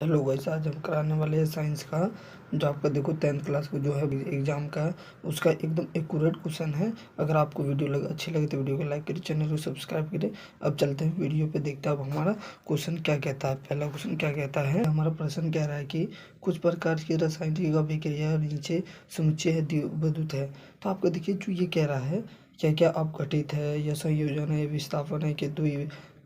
Hello guys, आज हम कराने वाले हैं साइंस का जो आपका देखो 10th क्लास का जो है एग्जाम का है उसका एकदम एक्यूरेट क्वेश्चन है। अगर आपको वीडियो अच्छी लगे तो वीडियो को लाइक करें, चैनल को सब्सक्राइब करें। अब चलते हैं वीडियो पे, देखते हैं अब हमारा क्वेश्चन क्या कहता है। पहला क्वेश्चन क्या कहता है, हमारा प्रश्न कह रहा है कि कुछ प्रकार की रासायनिक अभिक्रिया नीचे समुच्चय है द्विबहुत है। तो आपका देखिए जो ये कह रहा है क्या क्या अपघटित है या संयोजन है, विस्थापन है कि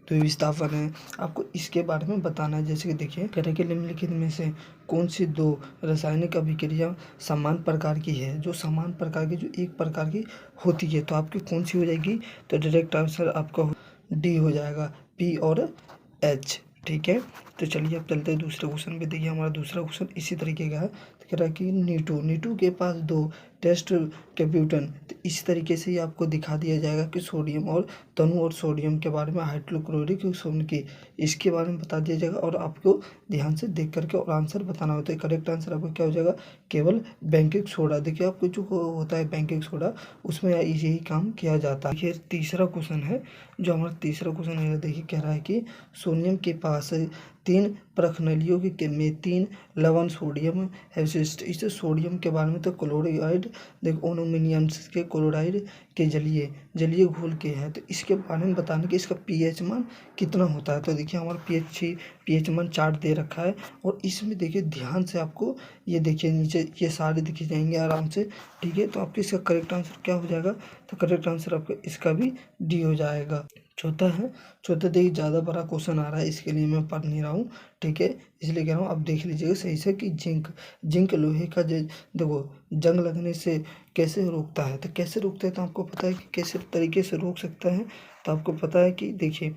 द्विविस्थापन है, आपको इसके बारे में बताना है। जैसे कि देखिए कह रहे हैं कि निम्नलिखित में से कौन सी दो रासायनिक अभिक्रिया समान प्रकार की है, जो समान प्रकार की जो एक प्रकार की होती है, तो आपकी कौन सी हो जाएगी। तो डायरेक्ट आंसर आपका डी हो जाएगा, पी और एच। ठीक है, तो चलिए अब चलते हैं दूसरे क्वेश्चन पे। देखिए हमारा दूसरा क्वेश्चन इसी तरीके का है। तो कह रहा है कि नीटू के पास दो टेस्ट कैप्यूटन, तो इस तरीके से ही आपको दिखा दिया जाएगा कि सोडियम और तनु और सोडियम के बारे में हाइड्रोक्लोरिक सोन की इसके बारे में बता दिया जाएगा और आपको ध्यान से देख करके और आंसर बताना होता है। करेक्ट आंसर आपका क्या हो जाएगा, केवल बेकिंग सोडा। देखिए आपको जो होता है बेकिंग सोडा, उसमें यही काम किया जाता है। देखिए तीसरा क्वेश्चन है, जो हमारा तीसरा क्वेश्चन है, देखिए कह रहा है कि सोडियम के पास 3 प्रखनलियों के में 3 लवण सोडियम है विशिष्ट। इस सोडियम के बारे में तो क्लोराइड देखो एल्यूमिनियम के क्लोराइड के जलीय घोल के है, तो इसके बारे में बताने कि इसका पीएच मान कितना होता है। तो देखिए हमारा पीएच मान चार्ट दे रखा है और इसमें देखिए ध्यान से आपको ये देखिए नीचे ये सारे दिखे जाएंगे आराम से। ठीक है, तो आपके इसका करेक्ट आंसर क्या हो जाएगा, तो करेक्ट आंसर आपका इसका भी डी हो जाएगा। चौथा देखिए ज़्यादा बड़ा क्वेश्चन आ रहा है, इसके लिए मैं पढ़ नहीं रहा हूँ। ठीक है, इसलिए कह रहा हूँ आप देख लीजिएगा सही से कि जिंक लोहे का जो देखो जंग लगने से कैसे रोकता है। तो कैसे रोकता है, तो आपको पता है कि कैसे तरीके से रोक सकता है। तो आपको पता है कि देखिए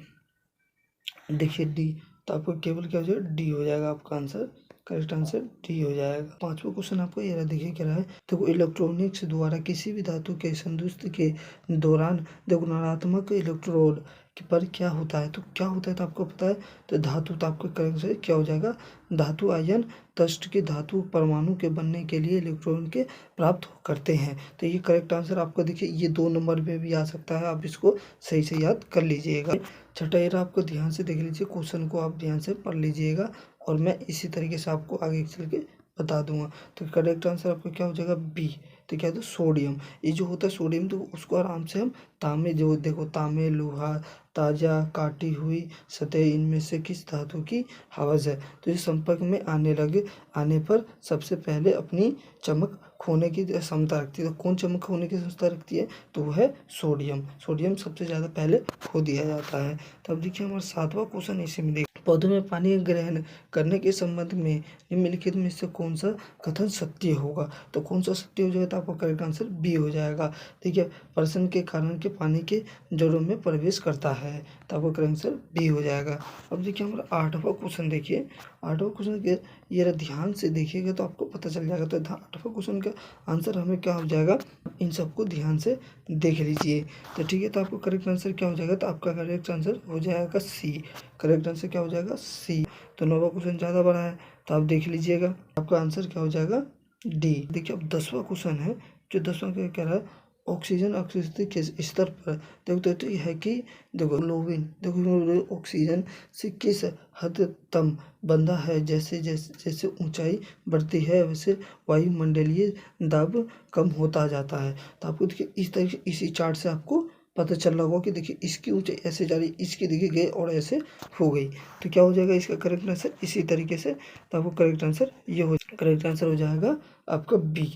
डी, तो आपको केवल क्या हो जाएगा, डी हो जाएगा आपका आंसर। करेक्ट आंसर डी हो जाएगा। पांचवा क्वेश्चन आपको ये रहा, देखिए क्या रहा है, देखो इलेक्ट्रॉनिक्स द्वारा किसी भी धातु के संतुष्ट के दौरान देखो नकारात्मक इलेक्ट्रोड पर क्या होता है, तो क्या होता है, तो आपको पता है। तो धातु, तो आपको करेक्ट आंसर क्या हो जाएगा, धातु आयन तस्ट के धातु परमाणु के बनने के लिए इलेक्ट्रॉन के प्राप्त करते हैं। तो ये करेक्ट आंसर आपको देखिए ये 2 नंबर में भी आ सकता है, आप इसको सही से याद कर लीजिएगा। छठा एरा आपको ध्यान से देख लीजिए, क्वेश्चन को आप ध्यान से पढ़ लीजिएगा और मैं इसी तरीके से आपको आगे चल के बता दूंगा। तो करेक्ट आंसर आपका क्या हो जाएगा, बी। तो क्या है, तो सोडियम। ये जो होता है सोडियम, तो उसको आराम से हम तांबे, जो देखो तांबे लोहा ताजा काटी हुई सतह, इनमें से किस धातु की हवस है, तो इस संपर्क में आने पर सबसे पहले अपनी चमक खोने की क्षमता रखती है। तो कौन चमक खोने की क्षमता रखती है, तो वो है सोडियम सबसे ज़्यादा पहले खो दिया जाता है। तब देखिए हमारा 7वां क्वेश्चन इसी में देख, पौधों में पानी ग्रहण करने के संबंध में निम्नलिखित में से कौन सा कथन सत्य होगा। तो कौन सा सत्य हो जाएगा, तो आपका करेक्ट आंसर बी हो जाएगा। ठीक है, प्रश्न के कारण के पानी के जड़ों में प्रवेश करता है, तो आपका करेक्ट आंसर बी हो जाएगा। अब देखिए हमारा 8वां क्वेश्चन, देखिए 8वां क्वेश्चन के ये ध्यान से देखिएगा तो आपको पता चल जाएगा। तो 8वां क्वेश्चन का आंसर हमें क्या हो जाएगा, इन सबको ध्यान से देख लीजिए। तो ठीक है, तो आपको करेक्ट आंसर क्या हो जाएगा, तो आपका करेक्ट आंसर हो जाएगा सी। करेक्ट आंसर क्या हो जाएगा, सी। तो 9वां क्वेश्चन ज़्यादा बड़ा है, तो आप देख लीजिएगा आपका आंसर क्या हो जाएगा, डी। देखिए अब 10वां क्वेश्चन है, जो 10वां क्या कह रहा है, ऑक्सीजन ऑक्सीजन के स्तर पर देखो तो ये है कि देखो लोबिन देखो ऑक्सीजन से किस हद तक बंधा है, जैसे जैसे जैसे ऊंचाई बढ़ती है वैसे वायुमंडलीय दाब कम होता जाता है। तो आपको देखिए इस तरीके इसी चार्ट से आपको पता चल रहा होगा कि देखिए इसकी ऊंचाई ऐसे जा रही, इसकी देखिए गए और ऐसे हो गई। तो क्या हो जाएगा इसका करेक्ट आंसर, इसी तरीके से। तो आपको करेक्ट आंसर ये हो, करेक्ट आंसर हो जाएगा आपका बी।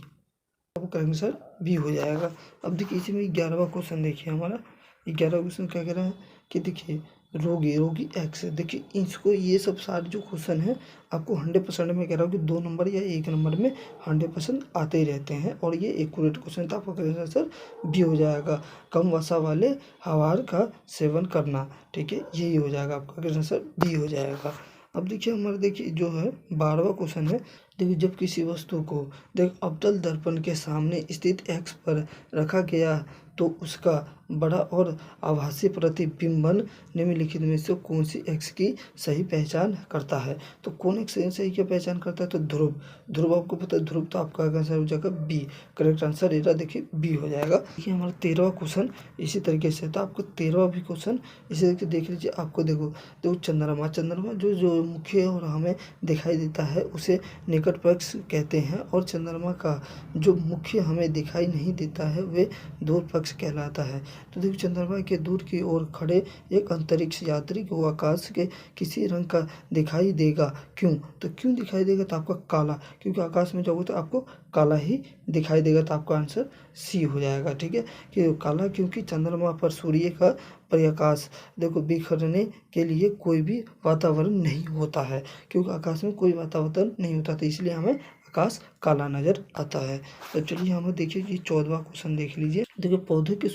आपको करेक्ट आंसर बी हो जाएगा। अब देखिए इसी में 11वां क्वेश्चन, देखिए हमारा 11वां क्वेश्चन क्या कह रहा है कि देखिए रोगी एक्स, देखिए इसको ये सब सारे जो क्वेश्चन है आपको 100% में कह रहा हूँ कि 2 नंबर या 1 नंबर में 100% आते ही रहते हैं और ये एक्यूरेट क्वेश्चन था। आपका करेक्ट आंसर बी हो जाएगा, कम वसा वाले आहार का सेवन करना। ठीक है, यही हो जाएगा आपका करेक्ट आंसर बी हो जाएगा। अब देखिए हमारा देखिए जो है 12वां क्वेश्चन है, देखिए जब किसी वस्तु को देख अवतल दर्पण के सामने स्थित एक्स पर रखा गया तो उसका बड़ा और आभासी प्रतिबिंबन निम्नलिखित में से कौन सी एक्स की सही पहचान करता है। तो कौन एक्स सही की पहचान करता है, तो ध्रुव। ध्रुव आपको पता है, ध्रुव तो आपका आंसर हो जाएगा बी। करेक्ट आंसर इधर देखिए बी हो जाएगा। देखिए हमारा 13वां क्वेश्चन इसी तरीके से था। आपको 13वां भी क्वेश्चन इसी तरीके देख लीजिए। आपको देखो चंद्रमा जो मुख्य और हमें दिखाई देता है उसे निकट पक्ष कहते हैं, और चंद्रमा का जो मुख्य हमें दिखाई नहीं देता है वे दूर पक्ष कहलाता है। तो देखो चंद्रमा के दूर की ओर खड़े एक अंतरिक्ष यात्री को आकाश के किसी रंग का दिखाई देगा, क्यों? तो क्यों दिखाई देगा, तो आपका काला, क्योंकि आकाश में जाओगे तो आपको काला ही दिखाई देगा। तो आपका आंसर सी हो जाएगा। ठीक है, कि काला क्योंकि चंद्रमा पर सूर्य का प्रकाश देखो बिखरने के लिए कोई भी वातावरण नहीं होता है, क्योंकि आकाश में कोई वातावरण नहीं होता, तो इसलिए हमें आकाश काला नजर आता है। तो चलिए हम देखिए ये 14वां क्वेश्चन देख लीजिए। देखिए पौधे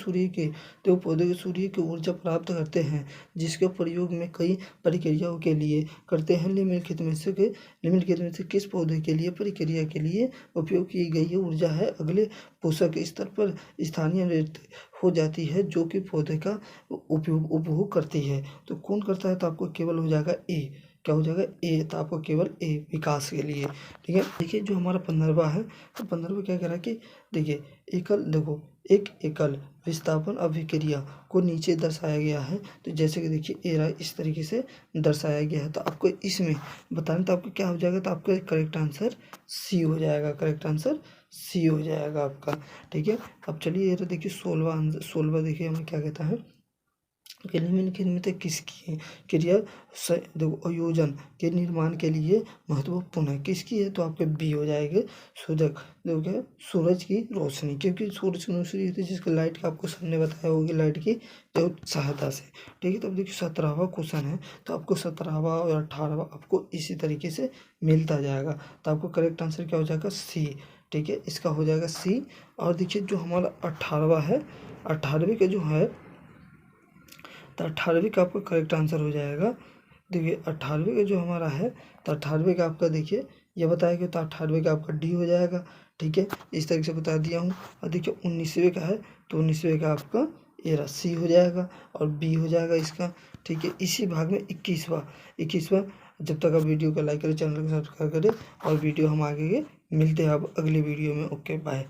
सूर्य की ऊर्जा प्राप्त करते हैं, जिसके प्रयोग में कई प्रक्रियाओं के लिए करते हैं। निम्नलिखित में से किस पौधे के लिए प्रक्रिया के लिए उपयोग की गई ये ऊर्जा है अगले पोषक स्तर पर स्थानीय हो जाती है, जो कि पौधे का उपभोग करती है। तो कौन करता है, तो आपको केवल हो जाएगा ए। क्या हो जाएगा, ए। तो आपको केवल ए विकास के लिए। ठीक है, देखिए जो हमारा 15वां है, तो 15वां क्या कह रहा है कि देखिए एक एकल विस्थापन अभिक्रिया को नीचे दर्शाया गया है। तो जैसे कि देखिए एरा इस तरीके से दर्शाया गया है। तो आपको इसमें बताना, तो आपको क्या हो जाएगा, तो आपका करेक्ट आंसर सी हो जाएगा। करेक्ट आंसर सी हो जाएगा आपका। ठीक है, अब चलिए ये तो देखिए 16वां देखिए हमें क्या कहता है कि निम्नलिखित में से किसकी क्रिया देखो आयोजन के निर्माण के लिए महत्वपूर्ण है, किसकी है, तो आपके बी हो जाएगा। देखो सूरज की रोशनी, क्योंकि सूरज की रोशनी होती है जिसकी लाइट का आपको सबने बताया होगी लाइट की जो सहायता से। ठीक है, तो अब देखिए 17वां क्वेश्चन है। तो आपको 17वां और 18वां आपको इसी तरीके से मिलता जाएगा। तो आपको करेक्ट आंसर क्या हो जाएगा, सी। ठीक है, इसका हो जाएगा सी। और देखिए जो हमारा 18वां है, 18वें का जो है, तो 18वें का आपका करेक्ट आंसर हो जाएगा। देखिए 18वें का जो हमारा है, तो 18वें का आपका देखिए ये बताया गया, तो 18वें का आपका डी हो जाएगा। ठीक है, इस तरीके से बता दिया हूँ। और देखिए 19वें का है, तो 19वें का आपका ये सी हो जाएगा और बी हो जाएगा इसका। ठीक है, इसी भाग में 21वां। जब तक आप वीडियो को लाइक करें, चैनल को सब्सक्राइब करें, और वीडियो हम आगे मिलते हैं अब अगले वीडियो में। Okay bye.